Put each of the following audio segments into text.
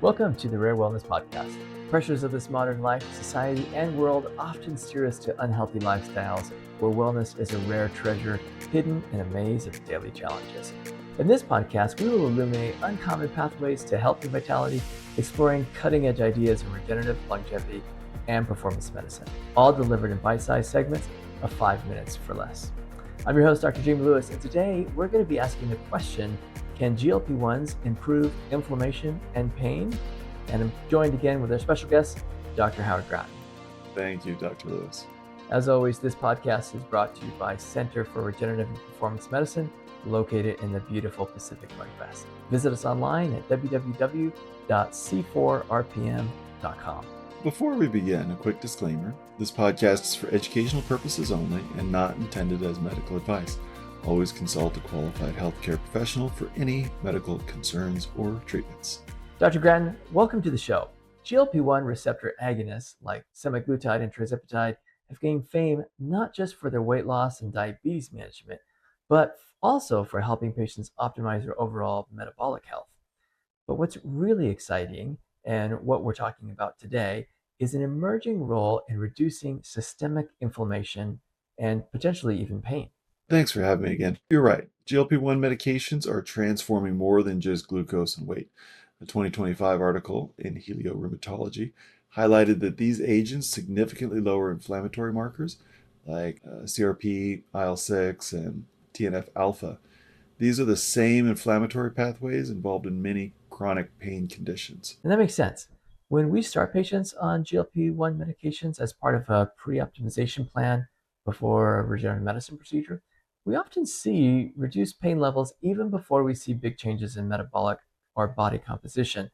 Welcome to the Rare Wellness Podcast. Pressures of this modern life, society, and world often steer us to unhealthy lifestyles where wellness is a rare treasure hidden in a maze of daily challenges. In this podcast, we will illuminate uncommon pathways to health and vitality, exploring cutting-edge ideas in regenerative, longevity, and performance medicine, all delivered in bite-sized segments of 5 minutes for less. I'm your host, Dr. Jamie Lewis, and today we're going to be asking the question, can GLP-1s improve inflammation and pain? And I'm joined again with our special guest, Dr. Howard Grattan. Thank you, Dr. Lewis. As always, this podcast is brought to you by Center for Regenerative and Performance Medicine, located in the beautiful Pacific Northwest. Visit us online at www.c4rpm.com. Before we begin, a quick disclaimer. This podcast is for educational purposes only and not intended as medical advice. Always consult a qualified healthcare professional for any medical concerns or treatments. Dr. Grattan, welcome to the show. GLP-1 receptor agonists like semaglutide and tirzepatide have gained fame not just for their weight loss and diabetes management, but also for helping patients optimize their overall metabolic health. But what's really exciting, and what we're talking about today, is an emerging role in reducing systemic inflammation and potentially even pain. Thanks for having me again. You're right. GLP-1 medications are transforming more than just glucose and weight. A 2025 article in Rheumatology highlighted that these agents significantly lower inflammatory markers like CRP, IL-6, and TNF-alpha. These are the same inflammatory pathways involved in many chronic pain conditions. And that makes sense. When we start patients on GLP-1 medications as part of a pre-optimization plan before a regenerative medicine procedure, we often see reduced pain levels even before we see big changes in metabolic or body composition.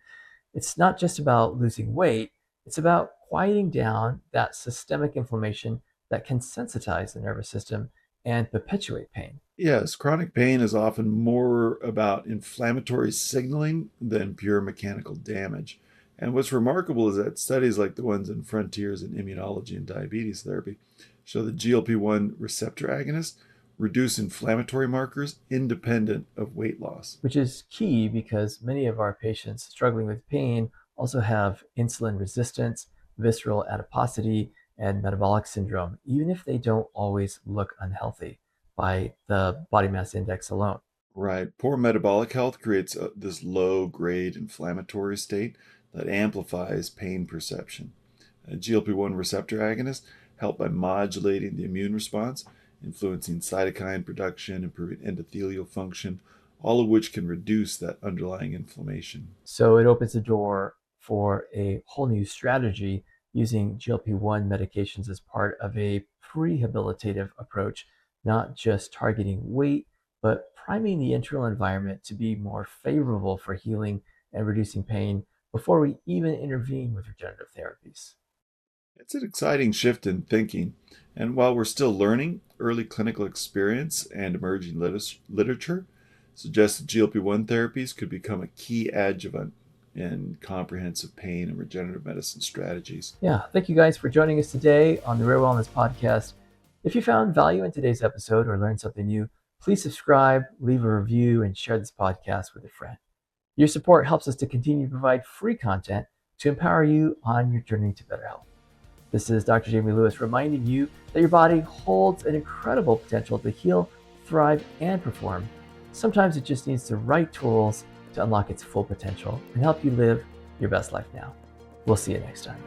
It's not just about losing weight, it's about quieting down that systemic inflammation that can sensitize the nervous system and perpetuate pain. Yes, chronic pain is often more about inflammatory signaling than pure mechanical damage. And what's remarkable is that studies like the ones in Frontiers in Immunology and Diabetes Therapy show that GLP-1 receptor agonists reduce inflammatory markers independent of weight loss. Which is key because many of our patients struggling with pain also have insulin resistance, visceral adiposity, and metabolic syndrome, even if they don't always look unhealthy by the body mass index alone. Right. Poor metabolic health creates this low-grade inflammatory state that amplifies pain perception. GLP-1 receptor agonists help by modulating the immune response, influencing cytokine production, improving endothelial function, all of which can reduce that underlying inflammation. So it opens the door for a whole new strategy using GLP-1 medications as part of a prehabilitative approach, not just targeting weight, but priming the internal environment to be more favorable for healing and reducing pain before we even intervene with regenerative therapies. It's an exciting shift in thinking, and while we're still learning, early clinical experience and emerging literature suggests that GLP-1 therapies could become a key adjuvant in comprehensive pain and regenerative medicine strategies. Yeah, thank you guys for joining us today on the Rare Wellness Podcast. If you found value in today's episode or learned something new, please subscribe, leave a review, and share this podcast with a friend. Your support helps us to continue to provide free content to empower you on your journey to better health. This is Dr. Jamie Lewis reminding you that your body holds an incredible potential to heal, thrive, and perform. Sometimes it just needs the right tools to unlock its full potential and help you live your best life now. We'll see you next time.